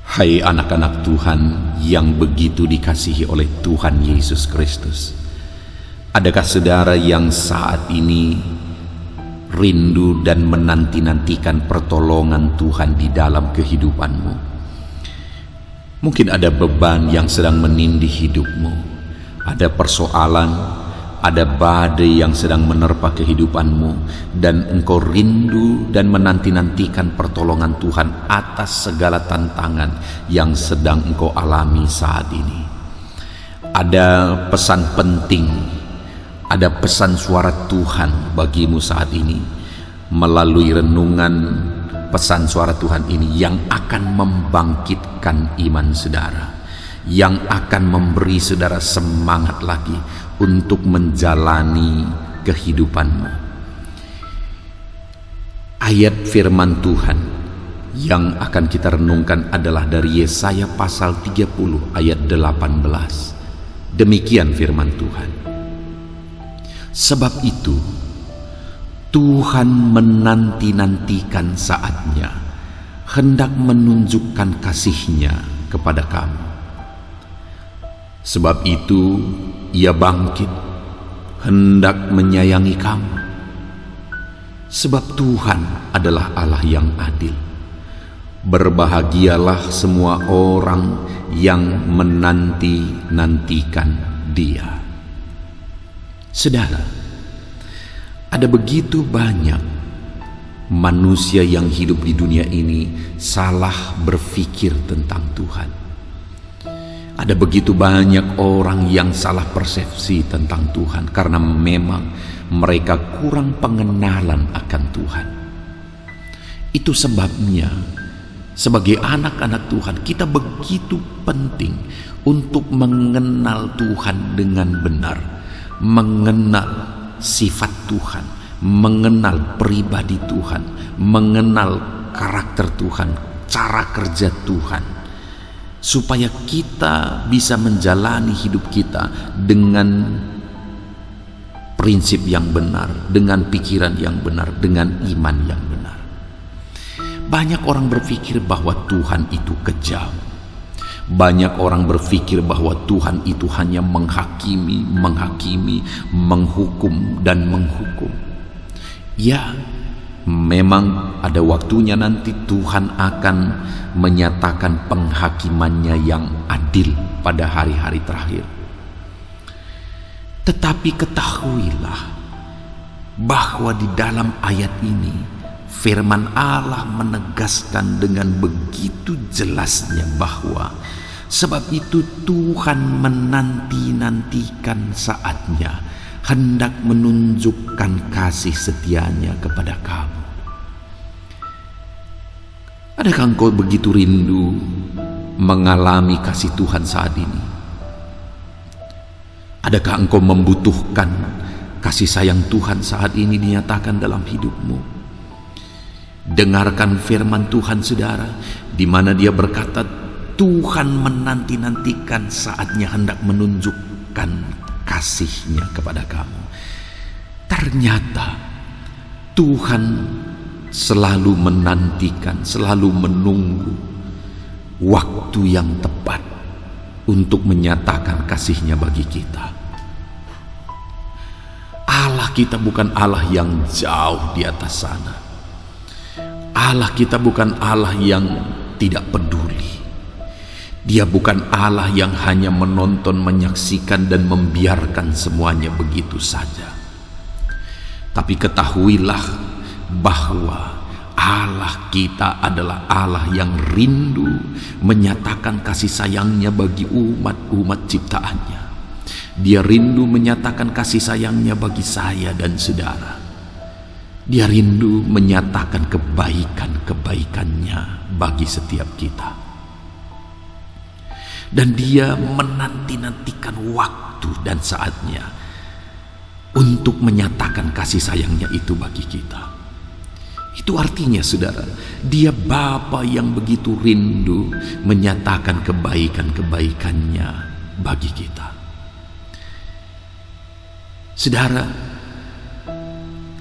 Hai anak-anak Tuhan yang begitu dikasihi oleh Tuhan Yesus Kristus, adakah saudara yang saat ini rindu dan menanti-nantikan pertolongan Tuhan di dalam kehidupanmu? Mungkin ada beban yang sedang menindih hidupmu, ada persoalan, ada badai yang sedang menerpa kehidupanmu, dan engkau rindu dan menanti-nantikan pertolongan Tuhan atas segala tantangan yang sedang engkau alami saat ini. Ada pesan penting, ada pesan suara Tuhan bagimu saat ini melalui renungan pesan suara Tuhan ini yang akan membangkitkan iman saudara, yang akan memberi saudara semangat lagi untuk menjalani kehidupanmu. Ayat firman Tuhan yang akan kita renungkan adalah dari Yesaya pasal 30 ayat 18. Demikian firman Tuhan. Sebab itu Tuhan menanti-nantikan saatnya, hendak menunjukkan kasih-Nya kepada kamu. Sebab itu Ia bangkit, hendak menyayangi kamu. Sebab Tuhan adalah Allah yang adil. Berbahagialah semua orang yang menanti-nantikan Dia. Saudara, ada begitu banyak manusia yang hidup di dunia ini salah berpikir tentang Tuhan. Ada begitu banyak orang yang salah persepsi tentang Tuhan karena memang mereka kurang pengenalan akan Tuhan. Itu sebabnya sebagai anak-anak Tuhan kita begitu penting untuk mengenal Tuhan dengan benar, mengenal sifat Tuhan, mengenal pribadi Tuhan, mengenal karakter Tuhan, cara kerja Tuhan, supaya kita bisa menjalani hidup kita dengan prinsip yang benar, dengan pikiran yang benar, dengan iman yang benar. Banyak orang berpikir bahwa Tuhan itu kejam. Banyak orang berpikir bahwa Tuhan itu hanya menghakimi, menghukum dan menghukum. Ya, memang ada waktunya nanti Tuhan akan menyatakan penghakimannya yang adil pada hari-hari terakhir. Tetapi ketahuilah bahwa di dalam ayat ini firman Allah menegaskan dengan begitu jelasnya bahwa sebab itu Tuhan menanti-nantikan saatnya, hendak menunjukkan kasih setianya kepada kamu. Adakah engkau begitu rindu mengalami kasih Tuhan saat ini? Adakah engkau membutuhkan kasih sayang Tuhan saat ini dinyatakan dalam hidupmu? Dengarkan firman Tuhan saudara, di mana Dia berkata Tuhan menanti-nantikan saatnya hendak menunjukkan kasih-Nya kepada kamu. Ternyata Tuhan selalu menantikan, selalu menunggu waktu yang tepat untuk menyatakan kasih-Nya bagi kita. Allah kita bukan Allah yang jauh di atas sana. Allah kita bukan Allah yang tidak peduli. Dia bukan Allah yang hanya menonton, menyaksikan dan membiarkan semuanya begitu saja. Tapi ketahuilah bahwa Allah kita adalah Allah yang rindu menyatakan kasih sayangnya bagi umat-umat ciptaannya. Dia rindu menyatakan kasih sayangnya bagi saya dan saudara. Dia rindu menyatakan kebaikan-kebaikannya bagi setiap kita. Dan Dia menanti-nantikan waktu dan saatnya untuk menyatakan kasih sayangnya itu bagi kita. Itu artinya saudara, Dia Bapa yang begitu rindu menyatakan kebaikan-kebaikannya bagi kita. Saudara,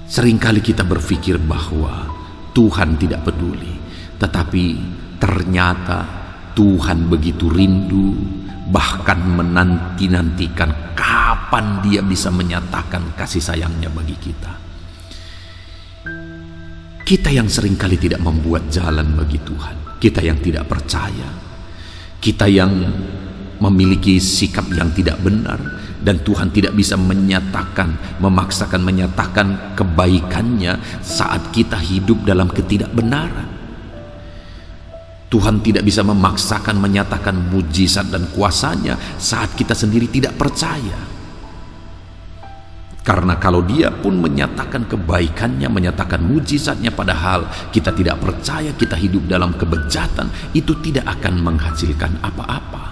seringkali kita berpikir bahwa Tuhan tidak peduli, tetapi ternyata Tuhan begitu rindu, bahkan menanti-nantikan kapan Dia bisa menyatakan kasih sayangnya bagi kita. Kita yang seringkali tidak membuat jalan bagi Tuhan, kita yang tidak percaya, kita yang memiliki sikap yang tidak benar, dan Tuhan tidak bisa memaksakan menyatakan kebaikannya saat kita hidup dalam ketidakbenaran. Tuhan tidak bisa memaksakan menyatakan mujizat dan kuasanya saat kita sendiri tidak percaya. Karena kalau Dia pun menyatakan kebaikannya, menyatakan mujizatnya, padahal kita tidak percaya, kita hidup dalam kebejatan, itu tidak akan menghasilkan apa-apa.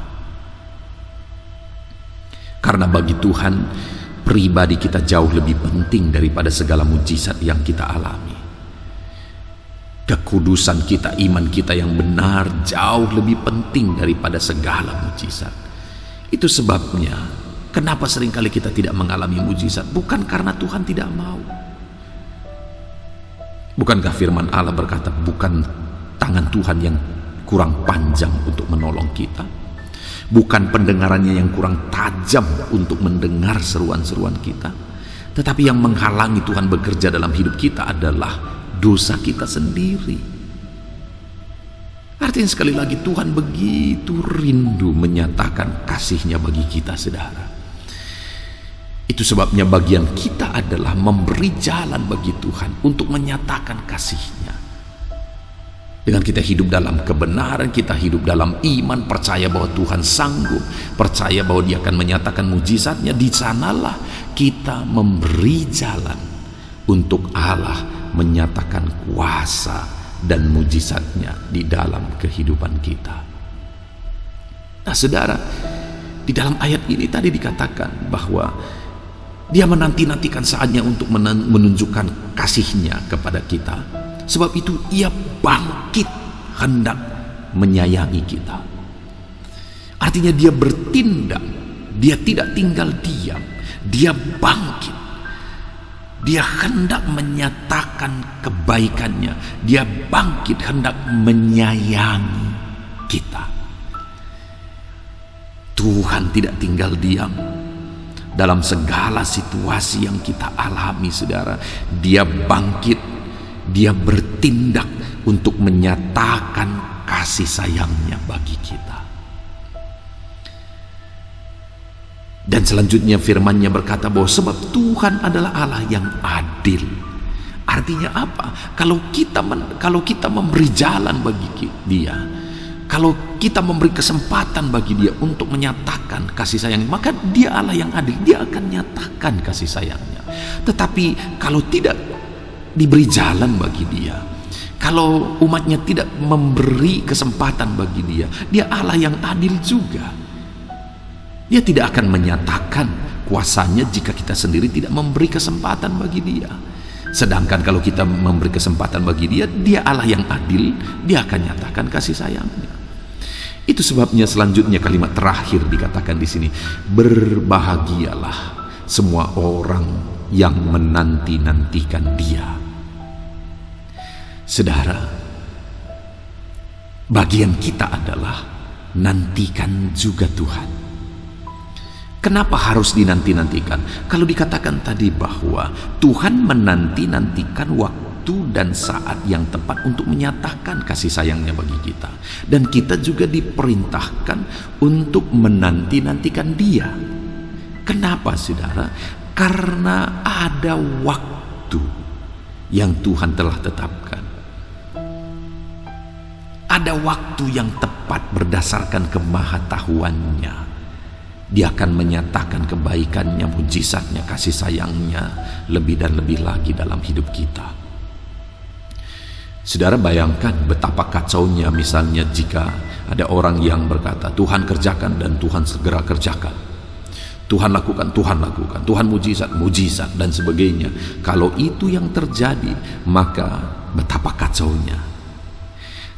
Karena bagi Tuhan, pribadi kita jauh lebih penting daripada segala mujizat yang kita alami. Kekudusan kita, iman kita yang benar jauh lebih penting daripada segala mujizat. Itu sebabnya kenapa seringkali kita tidak mengalami mujizat? Bukan karena Tuhan tidak mau. Bukankah firman Allah berkata, bukan tangan Tuhan yang kurang panjang untuk menolong kita? Bukan pendengarannya yang kurang tajam untuk mendengar seruan-seruan kita? Tetapi yang menghalangi Tuhan bekerja dalam hidup kita adalah dosa kita sendiri. Artinya sekali lagi, Tuhan begitu rindu menyatakan kasih-Nya bagi kita, saudara. Itu sebabnya bagian kita adalah memberi jalan bagi Tuhan untuk menyatakan kasih-Nya. Dengan kita hidup dalam kebenaran, kita hidup dalam iman, percaya bahwa Tuhan sanggup, percaya bahwa Dia akan menyatakan mujizatnya, di sanalah kita memberi jalan untuk Allah menyatakan kuasa dan mujizatnya di dalam kehidupan kita. Nah, saudara, di dalam ayat ini tadi dikatakan bahwa Dia menanti-nantikan saatnya untuk menunjukkan kasih-Nya kepada kita. Sebab itu Ia bangkit hendak menyayangi kita. Artinya Dia bertindak, Dia tidak tinggal diam, Dia bangkit. Dia hendak menyatakan kebaikannya, Dia bangkit hendak menyayangi kita. Tuhan tidak tinggal diam dalam segala situasi yang kita alami, saudara. Dia bangkit, Dia bertindak untuk menyatakan kasih sayangnya bagi kita. Dan selanjutnya firman-Nya berkata bahwa sebab Tuhan adalah Allah yang adil. Artinya apa? Kalau kita memberi jalan bagi Dia, kalau kita memberi kesempatan bagi Dia untuk menyatakan kasih sayang, maka Dia Allah yang adil, Dia akan nyatakan kasih sayangnya. Tetapi kalau tidak diberi jalan bagi Dia, kalau umatnya tidak memberi kesempatan bagi Dia, Dia Allah yang adil juga. Dia tidak akan menyatakan kuasanya jika kita sendiri tidak memberi kesempatan bagi Dia. Sedangkan kalau kita memberi kesempatan bagi Dia, Dia Allah yang adil, Dia akan nyatakan kasih sayangnya. Itu sebabnya selanjutnya kalimat terakhir dikatakan di sini, berbahagialah semua orang yang menanti-nantikan Dia. Saudara, bagian kita adalah nantikan juga Tuhan. Kenapa harus dinanti-nantikan? Kalau dikatakan tadi bahwa Tuhan menanti-nantikan waktu dan saat yang tepat untuk menyatakan kasih sayangnya bagi kita. Dan kita juga diperintahkan untuk menanti-nantikan Dia. Kenapa, saudara? Karena ada waktu yang Tuhan telah tetapkan. Ada waktu yang tepat berdasarkan kemahatauan-Nya. Dia akan menyatakan kebaikannya, mujizatnya, kasih sayangnya lebih dan lebih lagi dalam hidup kita. Saudara, bayangkan betapa kacaunya misalnya jika ada orang yang berkata, Tuhan kerjakan, dan Tuhan segera kerjakan. Tuhan lakukan, Tuhan mujizat, dan sebagainya. Kalau itu yang terjadi, maka betapa kacaunya.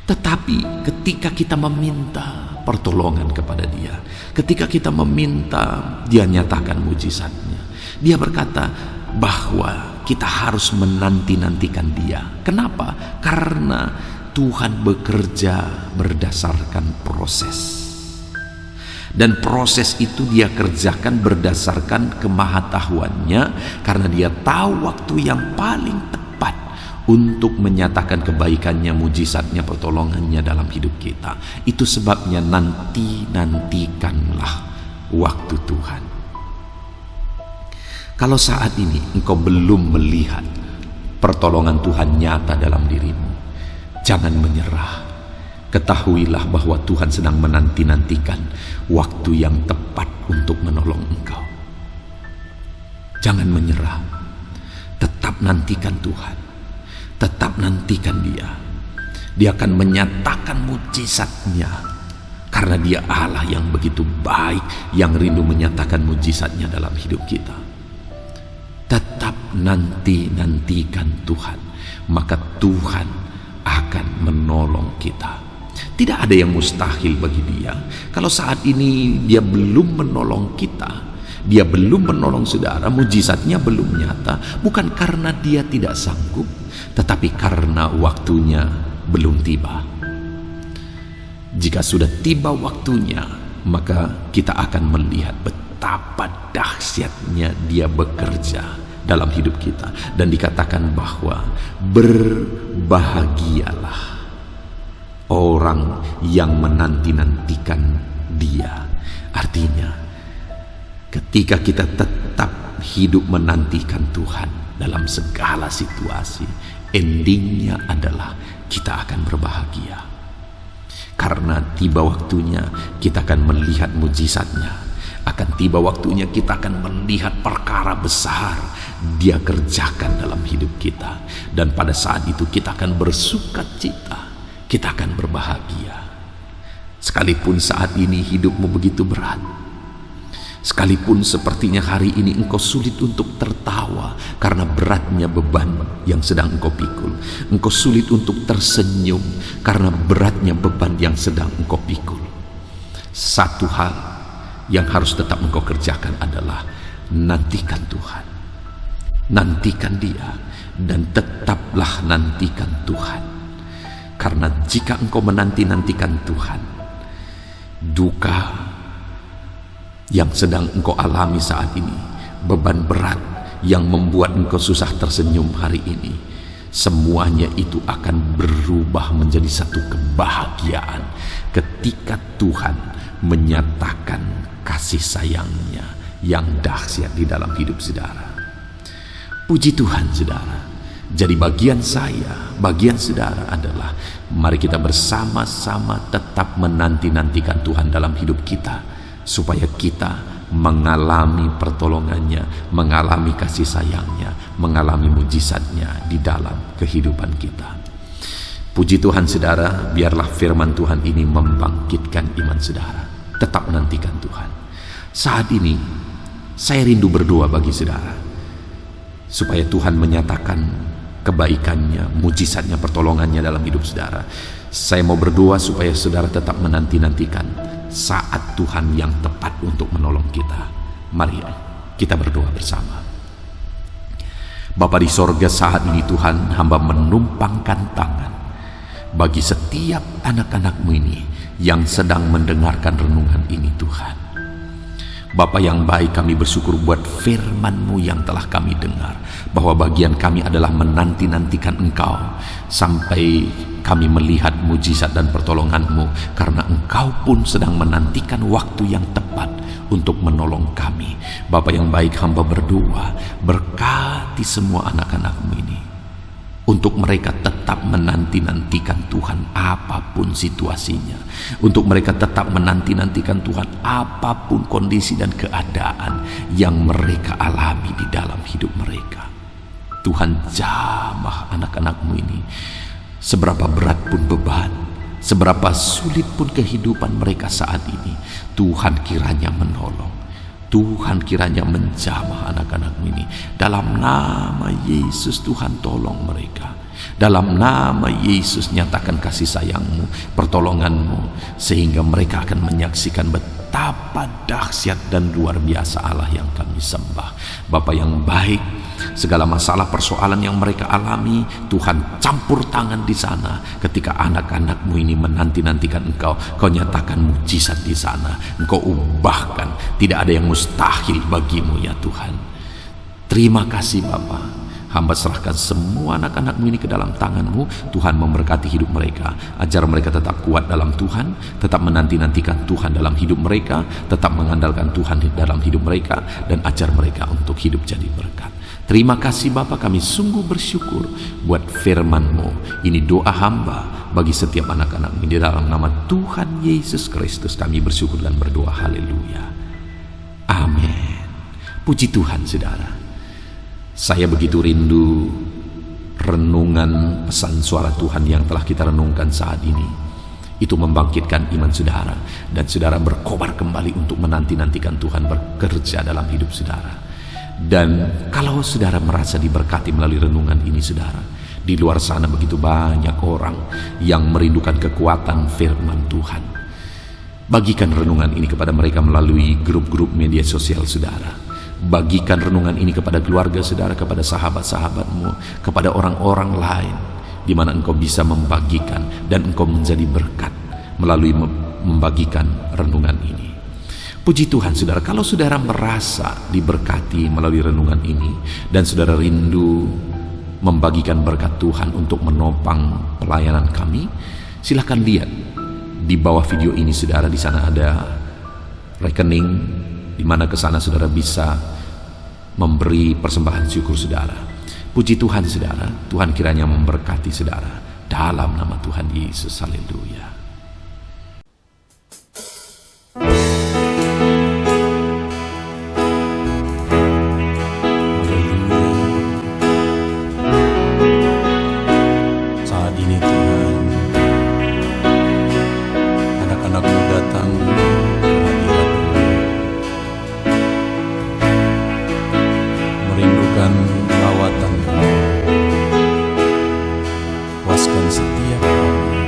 Tetapi ketika kita meminta pertolongan kepada Dia, ketika kita meminta Dia nyatakan mujizatnya, Dia berkata bahwa kita harus menanti-nantikan Dia. Kenapa? Karena Tuhan bekerja berdasarkan proses. Dan proses itu dia kerjakan berdasarkan kemahatauannya, karena dia tahu waktu yang paling tepat untuk menyatakan kebaikannya, mujizatnya, pertolongannya dalam hidup kita. Itu sebabnya nantikanlah waktu Tuhan. Kalau saat ini engkau belum melihat pertolongan Tuhan nyata dalam dirimu, jangan menyerah. Ketahuilah bahwa Tuhan sedang menanti-nantikan waktu yang tepat untuk menolong engkau. Jangan menyerah. Tetap nantikan Tuhan. Tetap nantikan Dia. Dia akan menyatakan mujizatnya, karena Dia Allah yang begitu baik, yang rindu menyatakan mujizatnya dalam hidup kita. Tetap nantikan Tuhan, maka Tuhan akan menolong kita. Tidak ada yang mustahil bagi Dia. Kalau saat ini Dia belum menolong kita, Dia belum menolong saudara, mujizatnya belum nyata, bukan karena Dia tidak sanggup, tetapi karena waktunya belum tiba. Jika sudah tiba waktunya, maka kita akan melihat betapa dahsyatnya Dia bekerja dalam hidup kita. Dan dikatakan bahwa berbahagialah orang yang menanti-nantikan Dia. Artinya, ketika kita tetap hidup menantikan Tuhan dalam segala situasi, endingnya adalah kita akan berbahagia. Karena tiba waktunya kita akan melihat mujizatnya. Akan tiba waktunya kita akan melihat perkara besar Dia kerjakan dalam hidup kita. Dan pada saat itu kita akan bersukacita, kita akan berbahagia. Sekalipun saat ini hidupmu begitu berat, sekalipun sepertinya hari ini engkau sulit untuk tertawa karena beratnya beban yang sedang engkau pikul, engkau sulit untuk tersenyum karena beratnya beban yang sedang engkau pikul, satu hal yang harus tetap engkau kerjakan adalah nantikan Tuhan, nantikan Dia, dan tetaplah nantikan Tuhan. Karena jika engkau menanti-nantikan Tuhan, duka yang sedang engkau alami saat ini, beban berat yang membuat engkau susah tersenyum hari ini, semuanya itu akan berubah menjadi satu kebahagiaan ketika Tuhan menyatakan kasih sayangnya yang dahsyat di dalam hidup saudara. Puji Tuhan saudara. Jadi bagian saya, bagian saudara adalah mari kita bersama-sama tetap menanti-nantikan Tuhan dalam hidup kita, supaya kita mengalami pertolongannya, mengalami kasih sayangnya, mengalami mujizatnya di dalam kehidupan kita. Puji Tuhan saudara, biarlah firman Tuhan ini membangkitkan iman saudara. Tetap nantikan Tuhan. Saat ini saya rindu berdoa bagi saudara, supaya Tuhan menyatakan kebaikannya, mujizatnya, pertolongannya dalam hidup saudara. Saya mau berdoa supaya saudara tetap menanti-nantikan saat Tuhan yang tepat untuk menolong kita. Mari kita berdoa bersama. Bapa di sorga, saat ini Tuhan, hamba menumpangkan tangan bagi setiap anak-anak-Mu ini yang sedang mendengarkan renungan ini Tuhan. Bapa yang baik, kami bersyukur buat firman-Mu yang telah kami dengar, bahwa bagian kami adalah menanti-nantikan Engkau sampai kami melihat mujizat dan pertolongan-Mu, karena Engkau pun sedang menantikan waktu yang tepat untuk menolong kami. Bapa yang baik, hamba berdoa, berkati semua anak-anak-Mu ini, untuk mereka tetap menanti-nantikan Tuhan apapun situasinya, untuk mereka tetap menanti-nantikan Tuhan apapun kondisi dan keadaan yang mereka alami di dalam hidup mereka. Tuhan, jamah anak-anak-Mu ini, seberapa berat pun beban, seberapa sulit pun kehidupan mereka saat ini, Tuhan kiranya menolong, Tuhan kiranya menjamah anak-anak-Mu ini. Dalam nama Yesus Tuhan, tolong mereka. Dalam nama Yesus, nyatakan kasih sayang-Mu, pertolongan-Mu, sehingga mereka akan menyaksikan betapa betapa dahsyat dan luar biasa Allah yang kami sembah. Bapa yang baik, segala masalah persoalan yang mereka alami, Tuhan campur tangan di sana. Ketika anak-anakmu ini menanti-nantikan Engkau, Kau nyatakan mujizat di sana. Engkau ubahkan, tidak ada yang mustahil bagimu ya Tuhan. Terima kasih Bapa. Hamba serahkan semua anak-anakmu ini ke dalam tangan-Mu. Tuhan memberkati hidup mereka, ajar mereka tetap kuat dalam Tuhan, tetap menanti-nantikan Tuhan dalam hidup mereka, tetap mengandalkan Tuhan dalam hidup mereka, dan ajar mereka untuk hidup jadi berkat. Terima kasih Bapa, kami sungguh bersyukur buat firman-Mu. Ini doa hamba bagi setiap anak-anak ini, di dalam nama Tuhan Yesus Kristus kami bersyukur dan berdoa. Haleluya. Amin. Puji Tuhan saudara. Saya begitu rindu renungan pesan suara Tuhan yang telah kita renungkan saat ini. Itu membangkitkan iman saudara, dan saudara berkobar kembali untuk menanti-nantikan Tuhan bekerja dalam hidup saudara. Dan kalau saudara merasa diberkati melalui renungan ini saudara, di luar sana begitu banyak orang yang merindukan kekuatan firman Tuhan. Bagikan renungan ini kepada mereka melalui grup-grup media sosial saudara. Bagikan renungan ini kepada keluarga saudara, kepada sahabat-sahabatmu, kepada orang-orang lain, di mana engkau bisa membagikan dan engkau menjadi berkat melalui membagikan renungan ini. Puji Tuhan saudara, kalau saudara merasa diberkati melalui renungan ini dan saudara rindu membagikan berkat Tuhan untuk menopang pelayanan kami, silakan lihat di bawah video ini saudara. Di sana ada rekening di mana ke sana saudara bisa memberi persembahan syukur saudara. Puji Tuhan saudara, Tuhan kiranya memberkati saudara dalam nama Tuhan Yesus. Haleluya. Saat ini Tuhan, anak-anak-Mu datang merindukan lawatan-Mu. Puaskan setiap kami.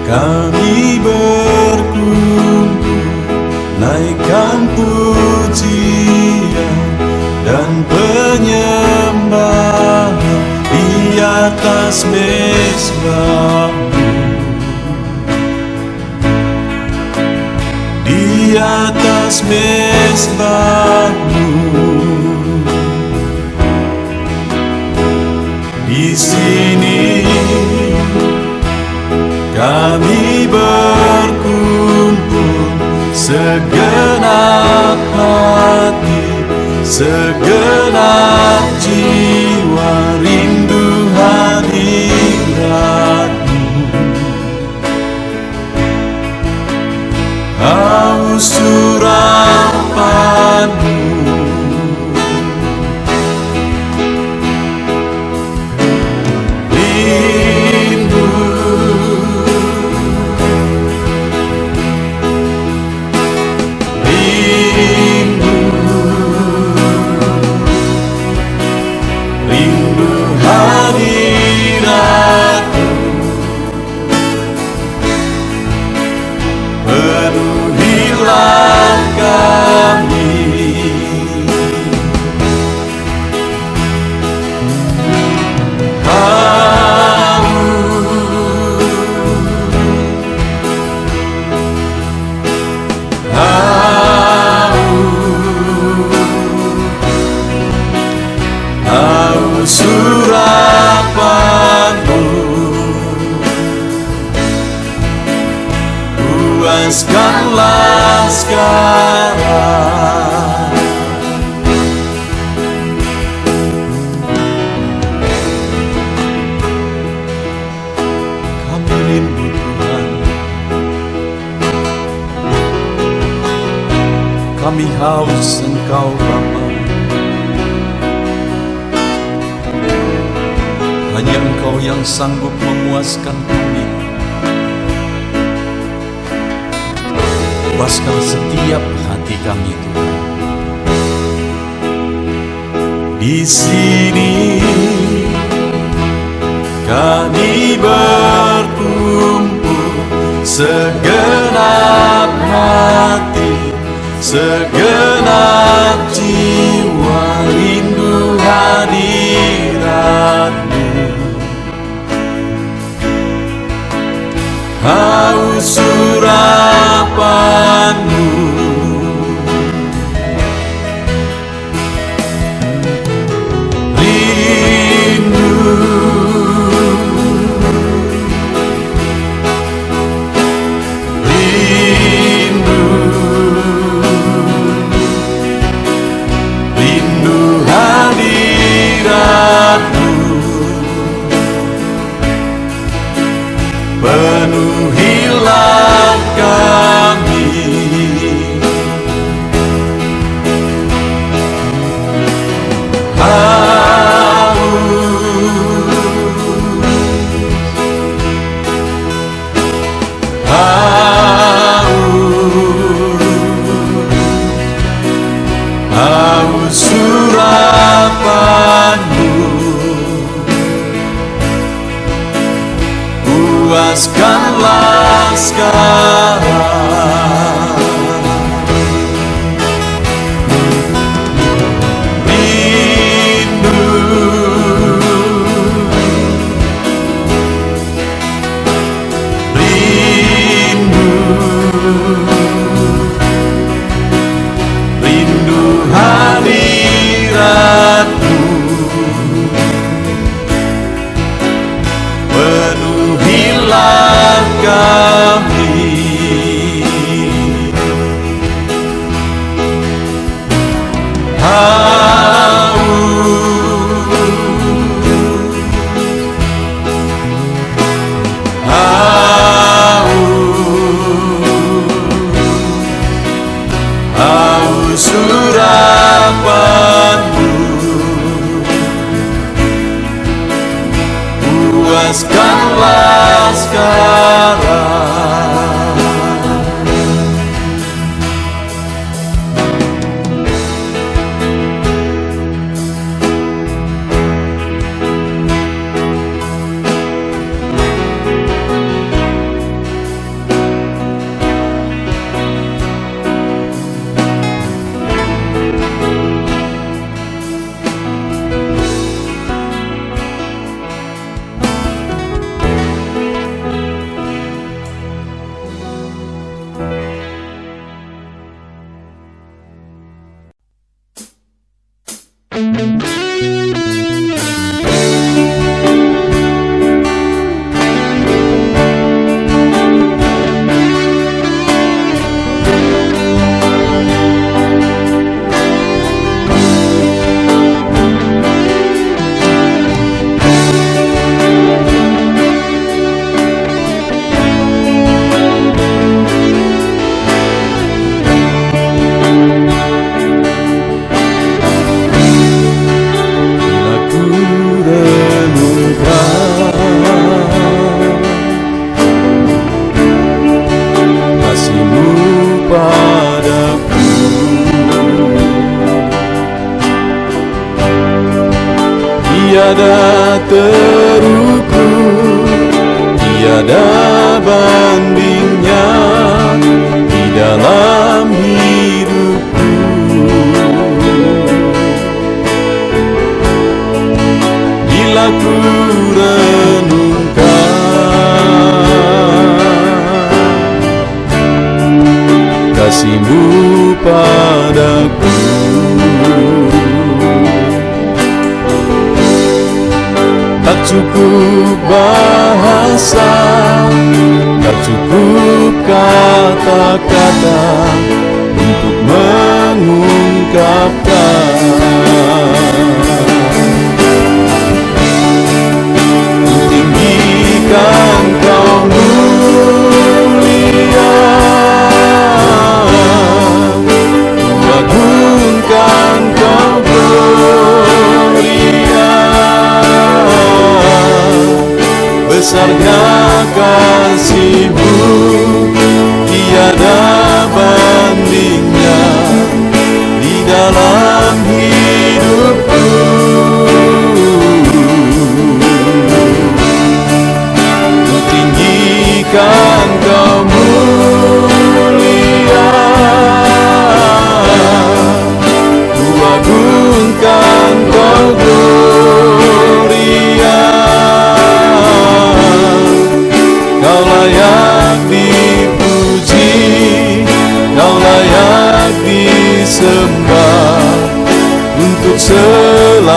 Kami berkumpul, naikkan pujian dan penyembahan di atas mezbah-Mu, di atas mezbah-Mu. Di sini kami berkumpul, segenap hati, segenap jiwa, rindu hadirat-Mu. Haus urapan-Mu, penuhilah kami. Haus urapan-Mu, puaskanlah sekarang. Kami rindu Tuhan. haus Engkau Bapa. Hanya Engkau yang sanggup memuaskan kami. Puaskan setiap hati kami Tuhan. Di sini kami berkumpul, segenap hati, segenap jiwa, rindu hadirat-Mu. Haus urapan-Mu, penuhilah kami. Haus urapan-Mu, puaskanlah sekarang. Rindu, rindu, rindu hadirat-Mu. Penuhilah kami. Haus urapan-Mu, puaskanlah sekarang. Tiada terukur, tiada bandingnya di dalam hidupku. Bila ku renungkan kasih-Mu padaku, tak cukup bahasa, tak cukup kata-kata untuk mengungkapkan. Tinggikan Kau mulia, Besarnya kasih-Mu, tiada bandingnya di dalam hidupku. Ku tinggikan Kau mulia, ku agungkan Kau gloria. Kau layak dipuji, Kau layak disembah untuk selamanya.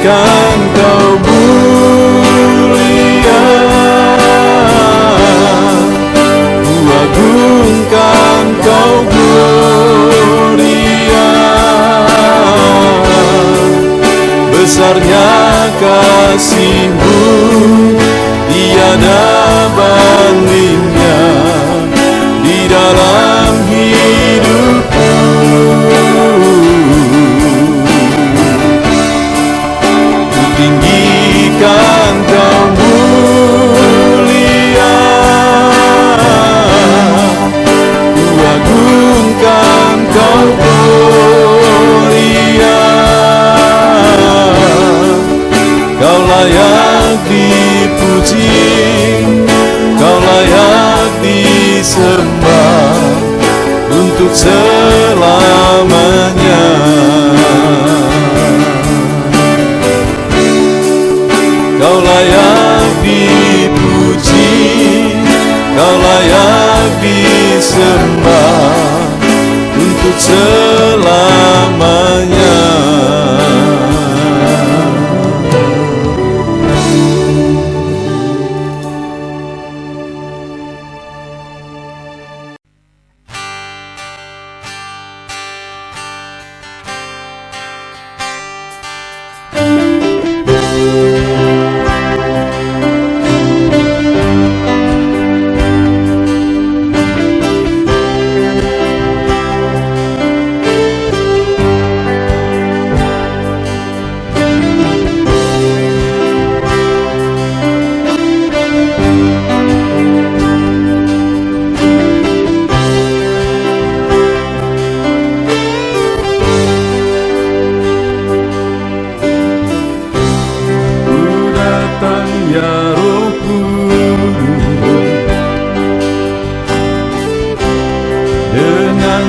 Kan Kau mulia, ku agungkan Kau gloria. Besarnya kasih-Mu, tiada bandingnya di dalam hidupku. Tinggikan Kau mulia, ku agungkan Kau gloria. Kau layak dipuji, Kau layak disembah untuk selamanya. Kau layak dipuji, Kau layak disembah untuk selamanya.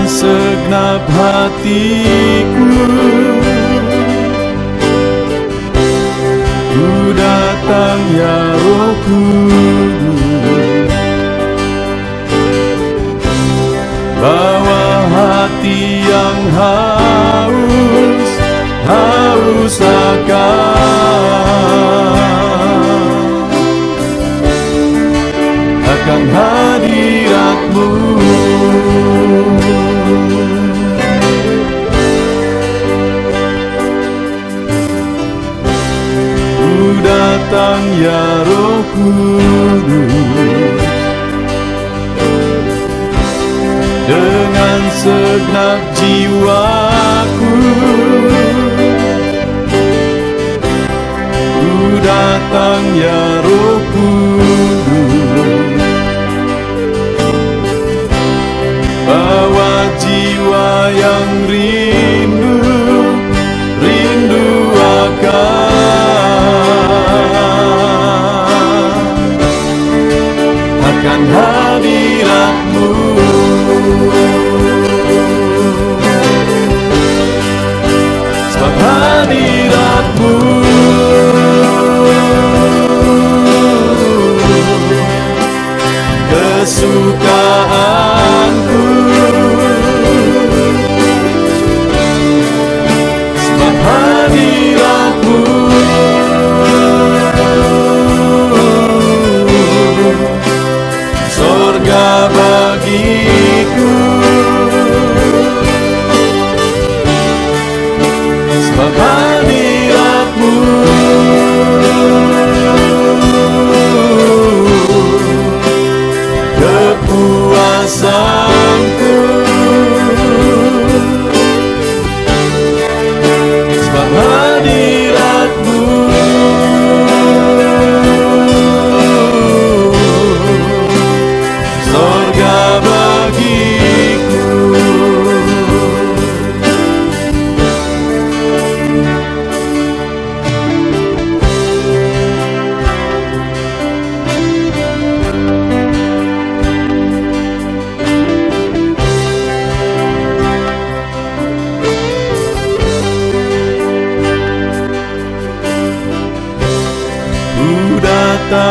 Segenap hatiku ku datang ya Roh Kudus, bawa hati yang haus akan hadirat-Mu. Datang ya Roh Kudus, dengan segenap jiwaku ku datang ya Roh Kudus, bawa jiwa yang rindu akan hadirat-Mu. Sebab hadirat-Mu kesukaanku,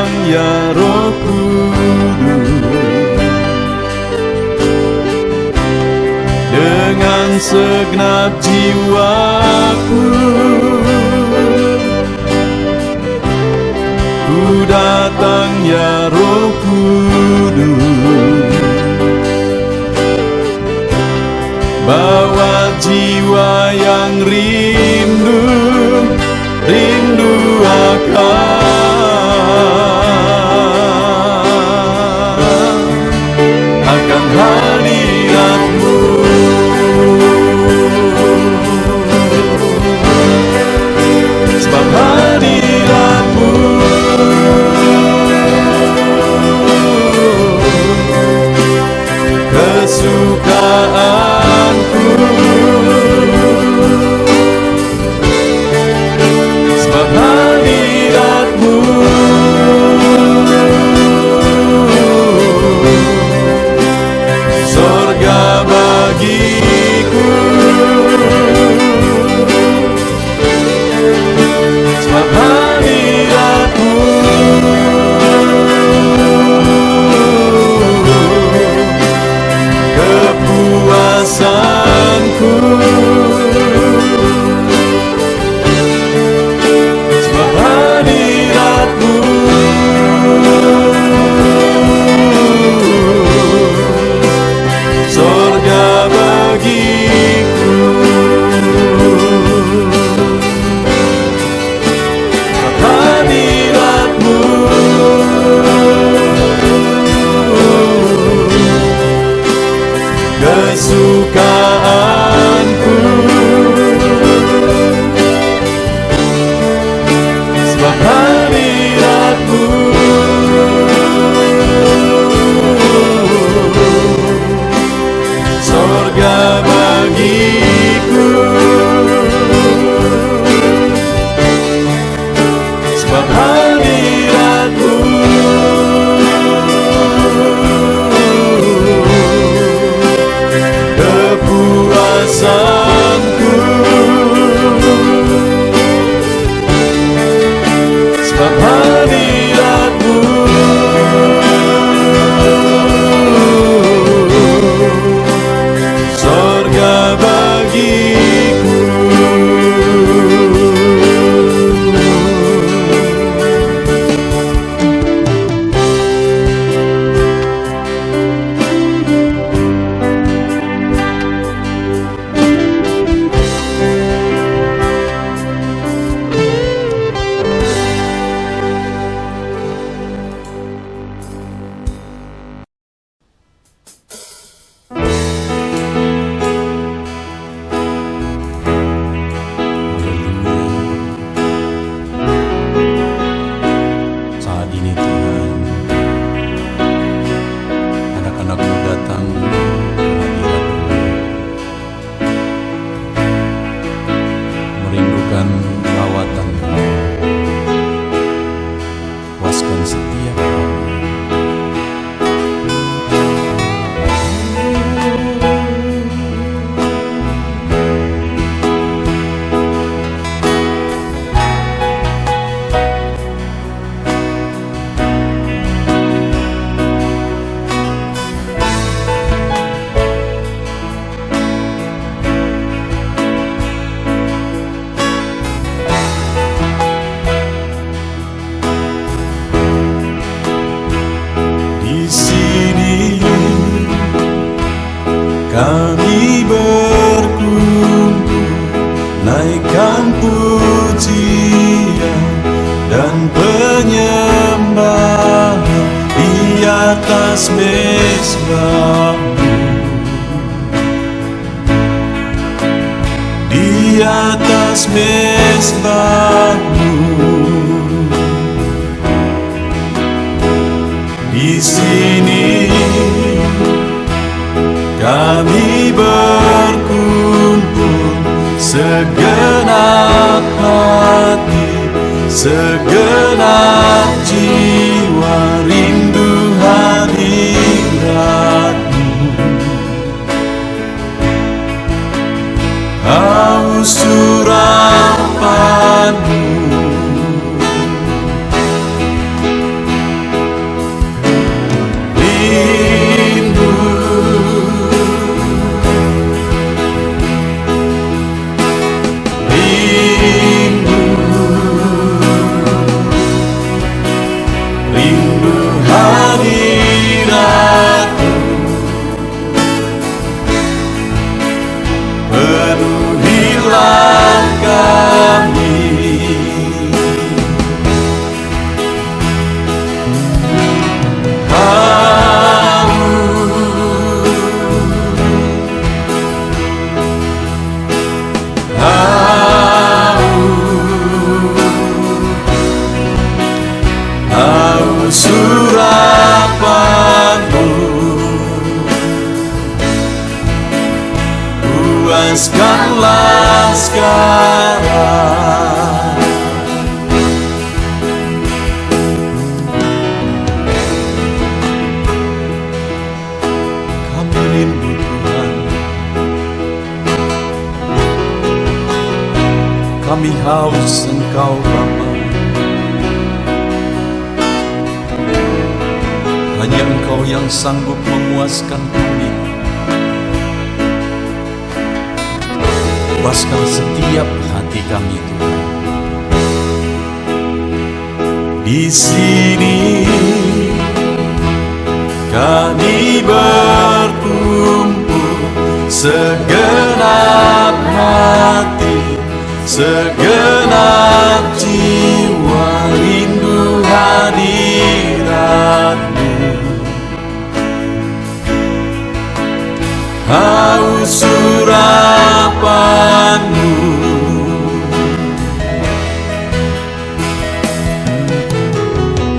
datang ya Roh Kudus, dengan segenap jiwaku ku datang ya Roh Kudus, bawa jiwa yang rindu akan hadirat-Mu. Sebab hadirat-Mu kesukaanku, sebab hadirat-Mu sorga bagiku, sebab hadirat-Mu kepuasanku, sebab hadirat-Mu sorga bagiku, sebab hadirat-Mu kesukaanku, sebab hadirat-Mu sorga bagiku, sebab hadirat-Mu kepuasanku, sebab hadirat-Mu sorga bagiku. Saat ini Tuhan, anak-anak-Mu datang ke hadirat-Mu, merindukan lawatan-Mu, puaskan setiap kami. Di sini kami berkumpul, naikkan pujian dan penyembahan di atas mezbah-Mu, di atas mezbah-Mu. Di sini kami berkumpul, segenap hati, segenap jiwa rindu hadirat-Mu, haus surapan-Mu. penuhilah kami. Surapanmu puaskanlah sekarang. Kami rindu Tuhan, kami haus Engkau Bapa. Hanya Engkau yang sanggup memuaskan kami. Puaskan setiap hati kami Tuhan. Di sini kami berkumpul, segenap hati, segenap jiwa, rindu hadirat-Mu. Haus surapan-Mu,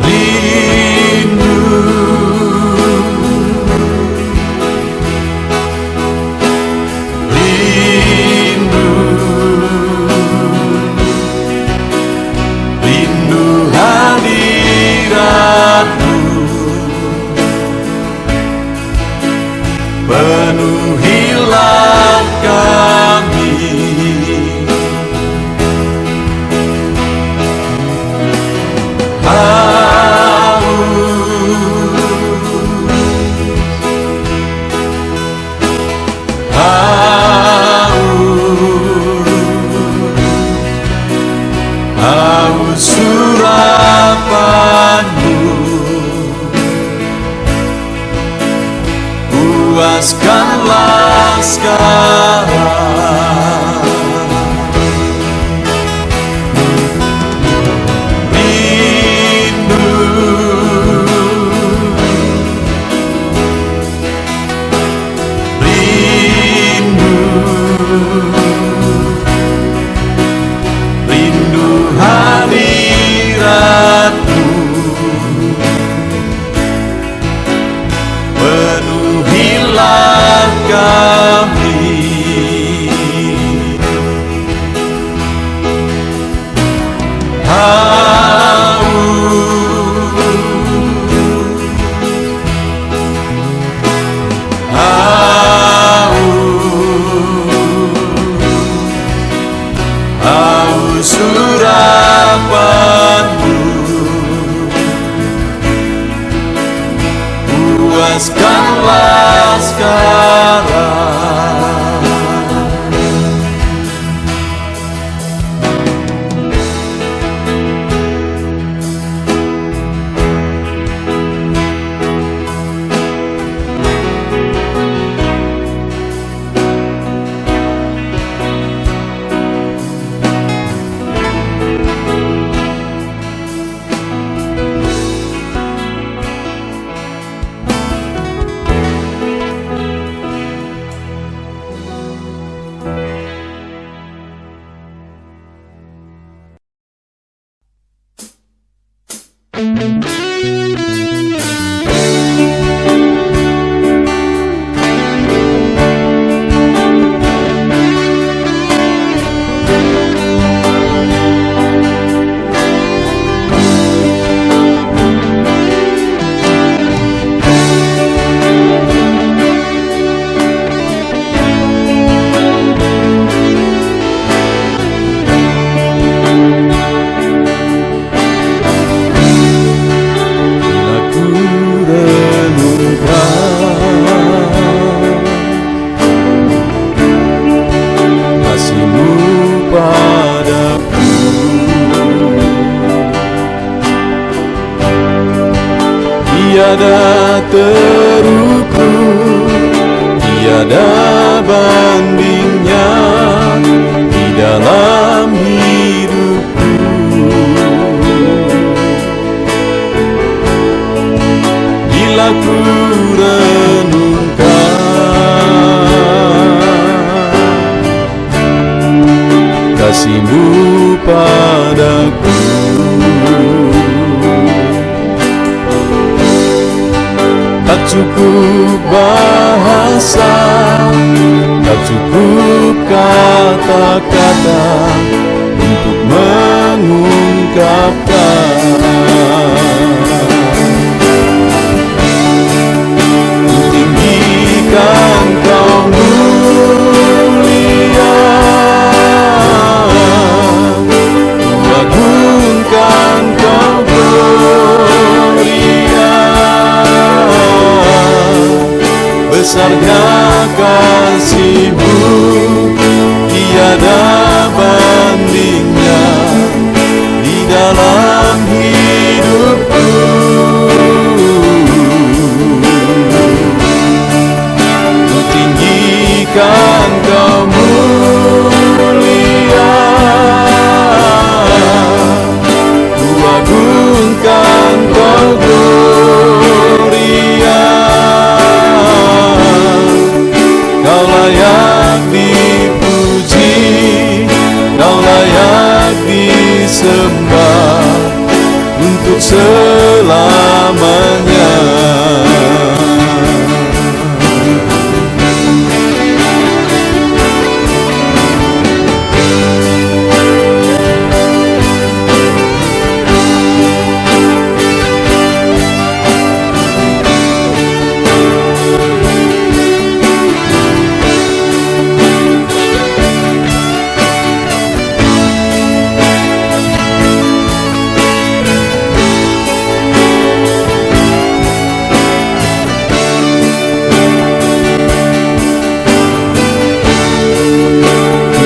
rindu, rindu, rindu hadirat-Mu. Penuhilah kami. Haus surapan-Mu, puaskanlah sekarang. Rindu, rindu, rindu hadirat-Mu. Penuhilah kami. Haus surapan-Mu, puaskanlah sekarang. tiada terukur, tiada bandingnya. kasih-Mu padaku. Tak cukup bahasa, tak cukup kata-kata untuk mengungkapkan. Tinggikan Kau mulia, agungkan Kau gloria. Besarnya kasih-Mu, tiada bandingnya di dalam hidupku. Ku tinggikan Kau mulia, ku agungkan Kau gloria. Kau layak dipuji, Kau layak disembah untuk selamanya.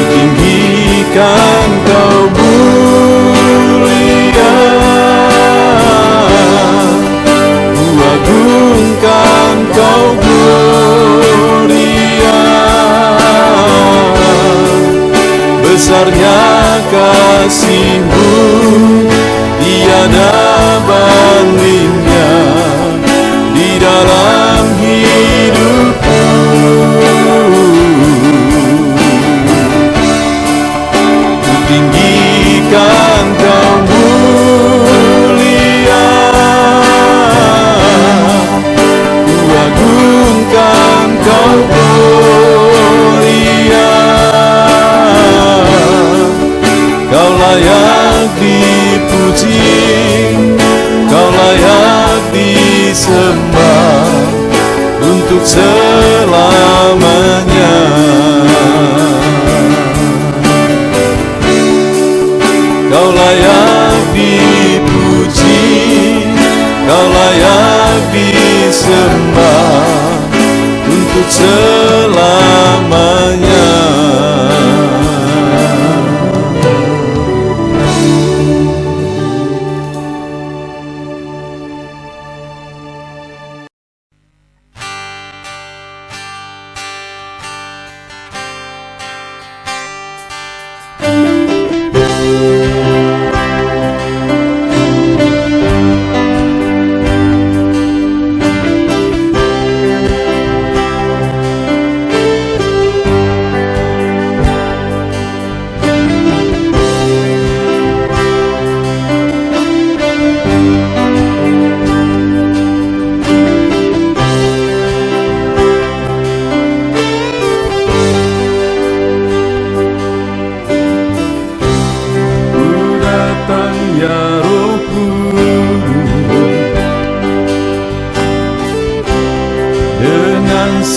Tinggikan Kau mulia, ku agungkan Kau gloria. Besarnya kasih-Mu, tiada bandingnya di dalam hidupku. Tinggikan Kau mulia, ku agungkan Kau gloria. Kau layak dipuji, Kau layak disembah untuk selamanya. Kau layak dipuji, Kau layak disembah untuk selamanya.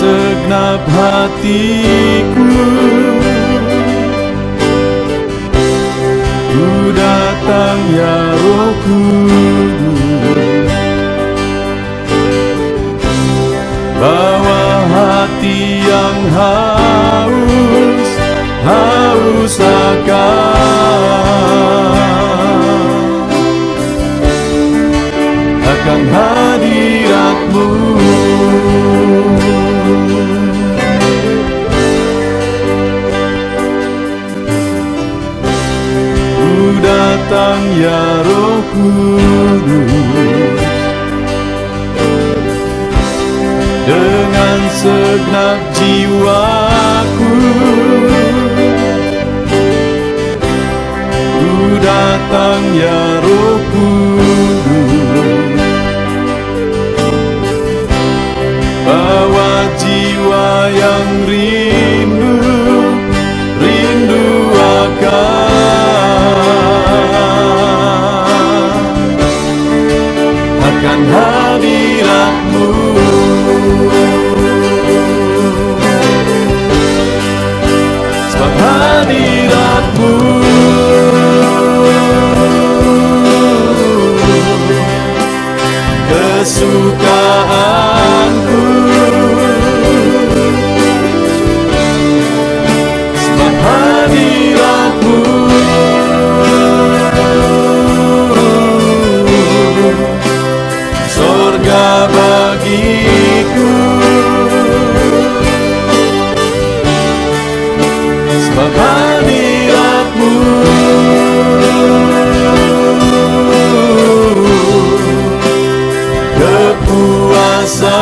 Segenap hatiku ku datang ya Roh Kudus, bawa hati yang haus akan hadirat-Mu. Datang ya Roh Kudus, dengan segenap jiwaku datang ya Roh Kudus, bawa jiwa yang rindu akan hadirat-Mu. Sebab hadirat-Mu kesukaanku, sebab hadirat-Mu surga bagiku, sebab hadirat-Mu kepuasanku,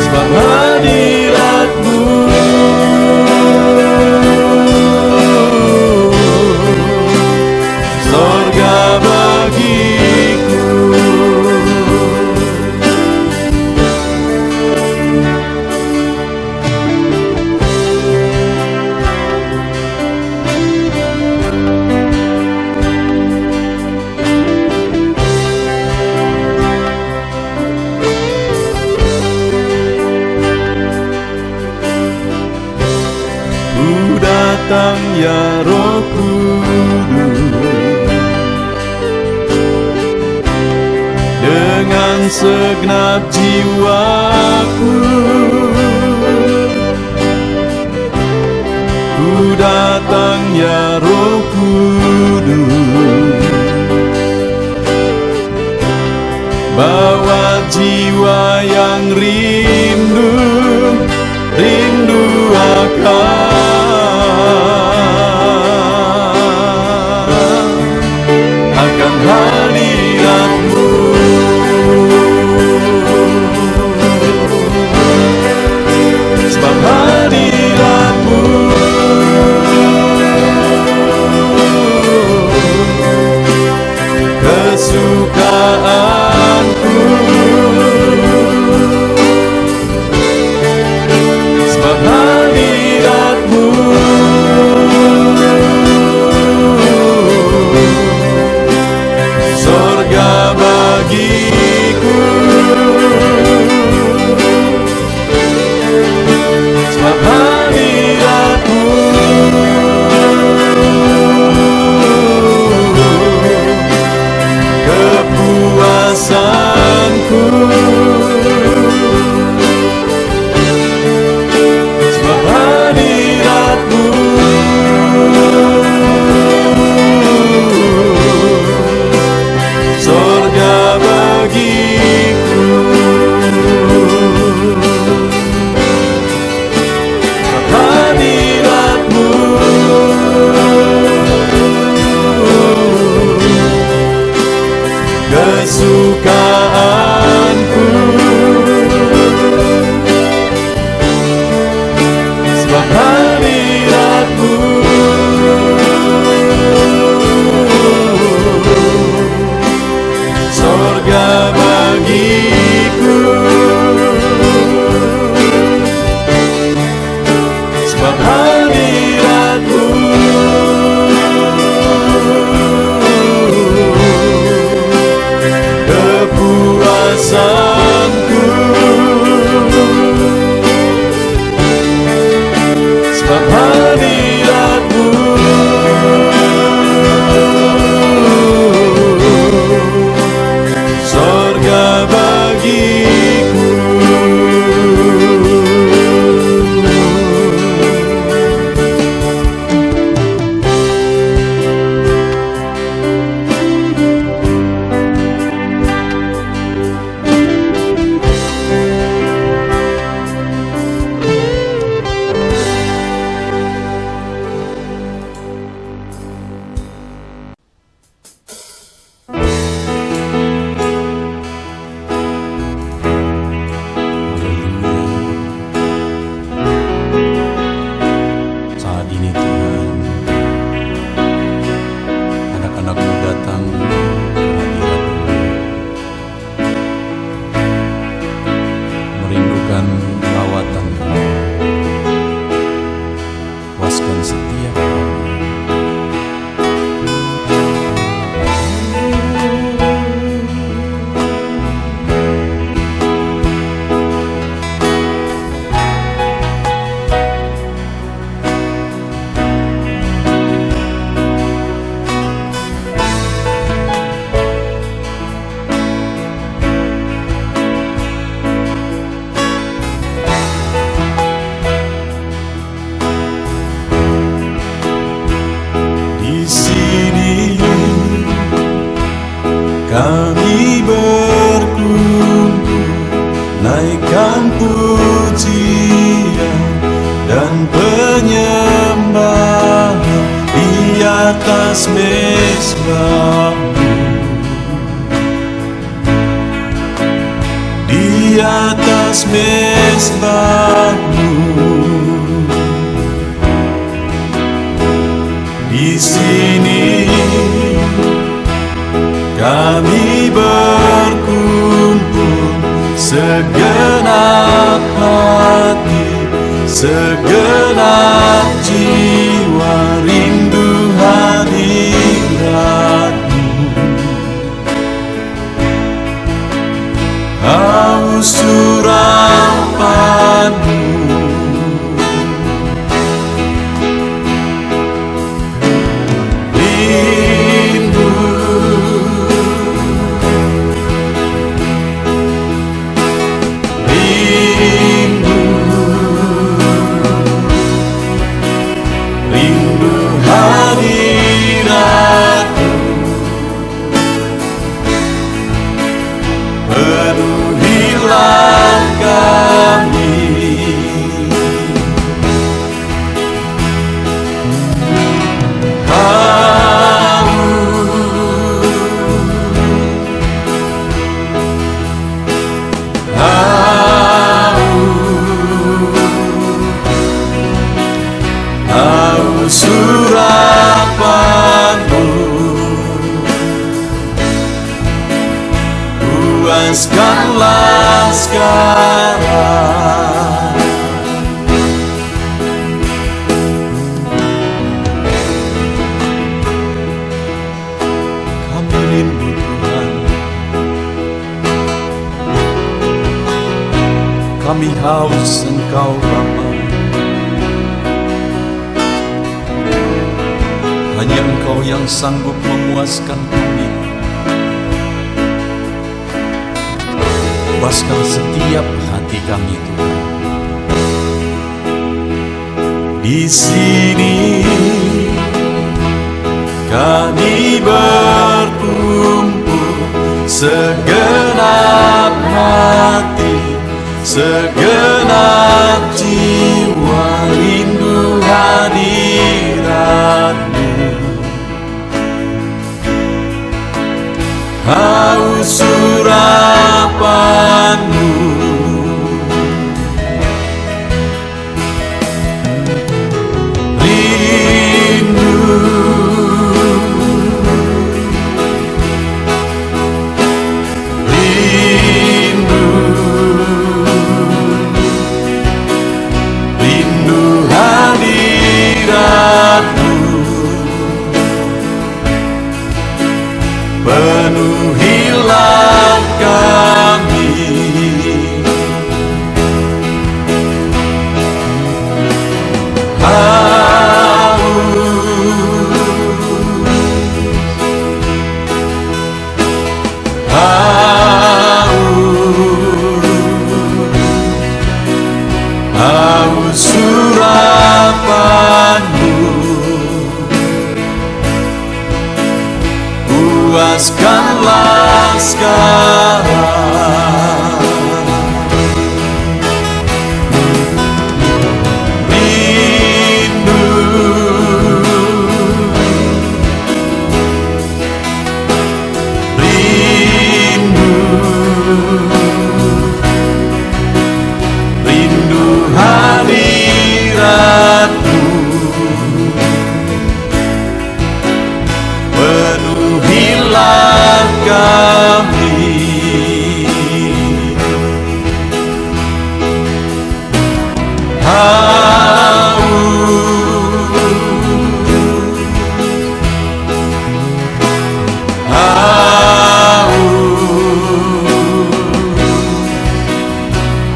sebab hadirat-Mu surga bagiku. Ku datang ya Roh Kudus, dengan segenap jiwaku. Ku datang ya Roh Kudus, bawa jiwa yang rindu akan hadirat-Mu. Sebab hadirat-Mu kesukaanku, akan lawatan-Mu. Puaskan setiap kami. Kami berkumpul, naikkan pujian dan penyembahan di atas mezbah-Mu, di atas mezbah-Mu. Di sini kami berkumpul, segenap hati, segenap jiwa, rindu hadirat-Mu. Haus urapan-Mu, penuhilah kami. Haus urapan-Mu, puaskanlah sekarang. Kami rindu Tuhan, kami haus Engkau Bapa. Hanya Engkau yang sanggup memuaskan kami. Puaskan setiap hati kami, Tuhan. Di sini kami berkumpul, segenap hati, segenap jiwa, rindu hadirat-Mu. Haus urapan-Mu, rindu, rindu, rindu hadirat-Mu. Penuhilah kami. Haus urapan-Mu, puaskanlah sekarang. Rindu, rindu, rindu hadirat-Mu. Penuhilah kami.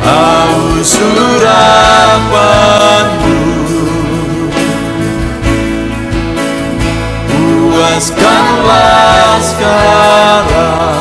haus urapanmu, puaskanlah sekarang.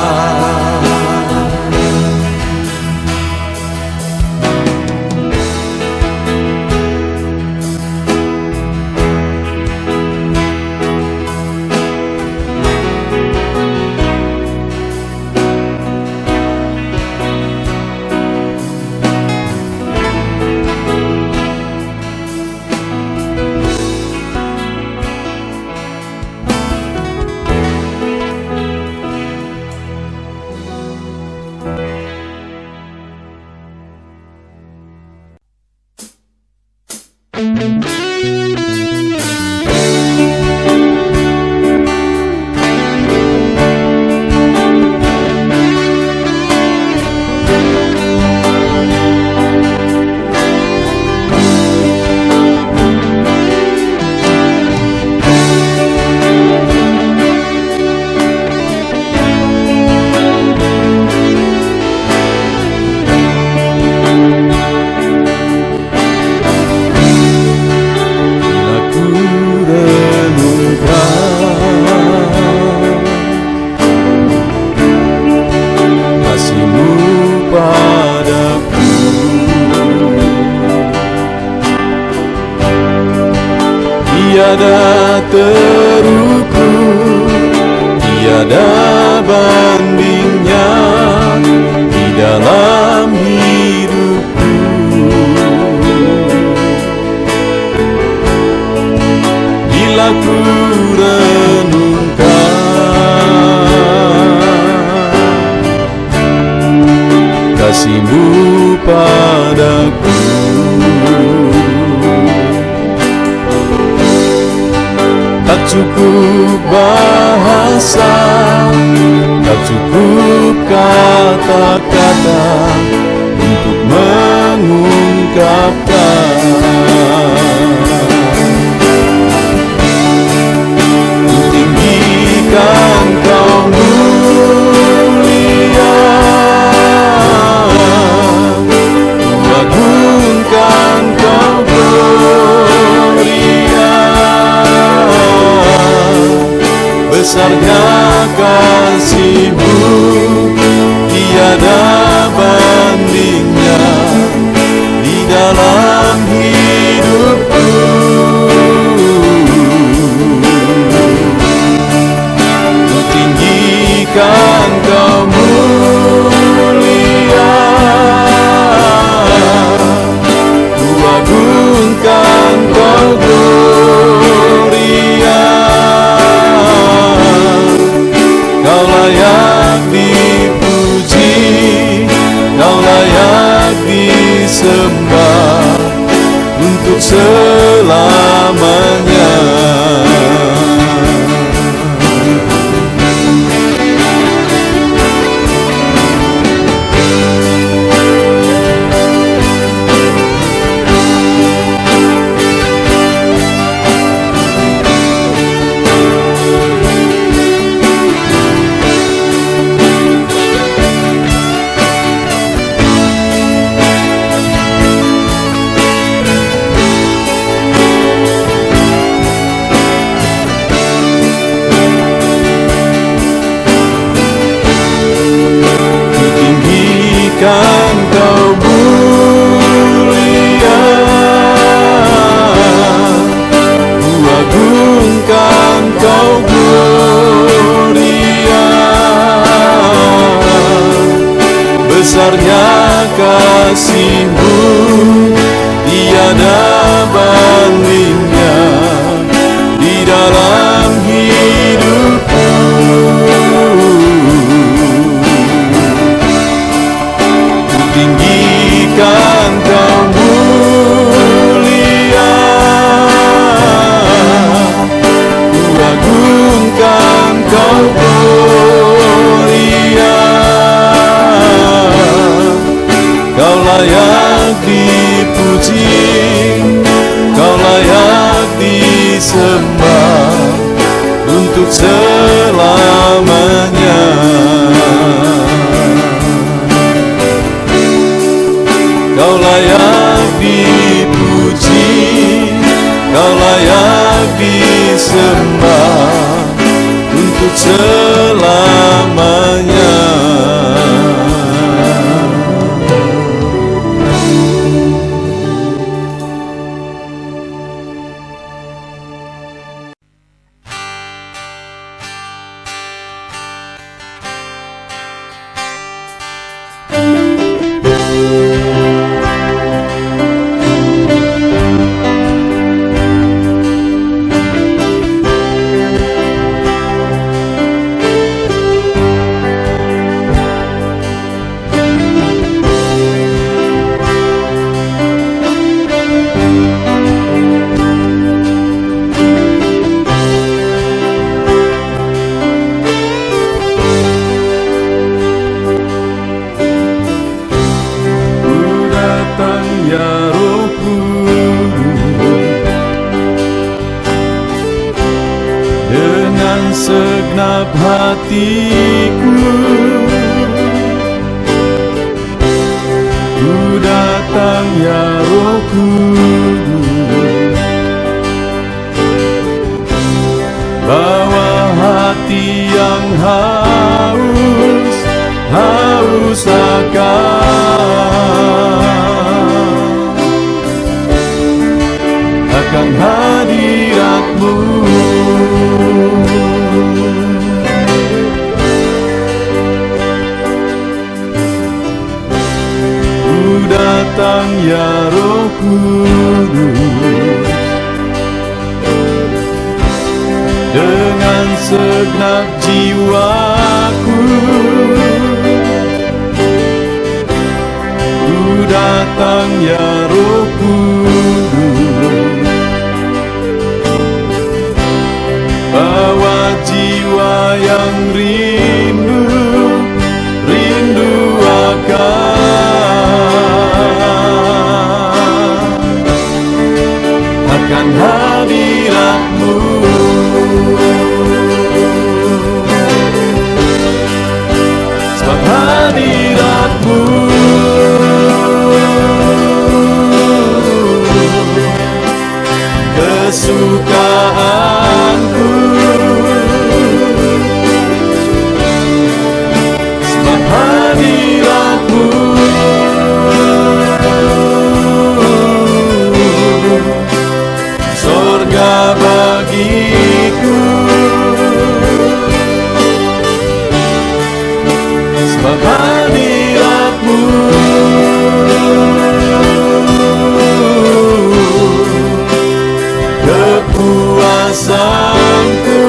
Tiada terukur, tiada bandingnya di dalam hidupku. Bila ku renungkan kasih-Mu padaku, tak cukup bahasa, tak cukup kata-kata untuk mengungkapkan. Ku tinggikan Kau mulia, ku agungkan Kau gloria. Besarnya kasih-Mu, tiada bandingnya di dalam hidupku. Ku tinggikan Kau mulia, ku agungkan Kau gloria. Kau layak dipuji, Kau layak disembah untuk selamanya. Kan Kau mulia, ku agungkan Kau gloria. Besarnya kasih-Mu, tiada bandingnya di dalam hidupku. Tinggikan Kau mulia, ku agungkan Kau gloria. Kau layak dipuji, disembah untuk selamanya. Kau layak dipuji, Kau layak disembah untuk selamanya. Segenap hatiku ku datang ya Roh Kudus, bawa hati yang haus akan hadirat-Mu. Datang ya Roh Kudus, dengan segenap jiwaku ku datang ya Roh Kudus, bawa jiwa yang rindu akan hadirat-Mu. Sebab hadirat-Mu kesukaanku. Sebab hadirat-Mu sorga bagiku. Sebab hadirat-Mu kepuasanku.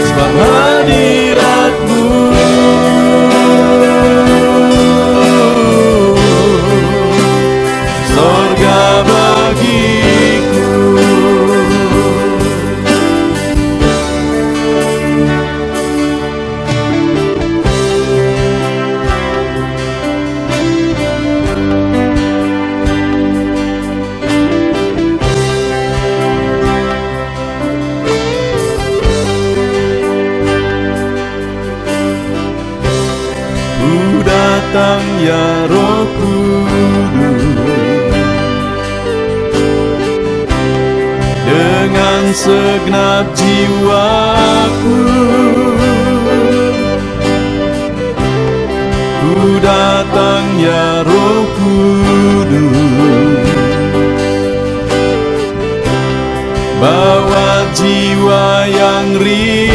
Sebab hadirat-Mu sorga bagiku. Ku datang ya Roh Kudus, dengan segenap jiwaku ku datang ya Roh Kudus, bawa jiwa yang rindu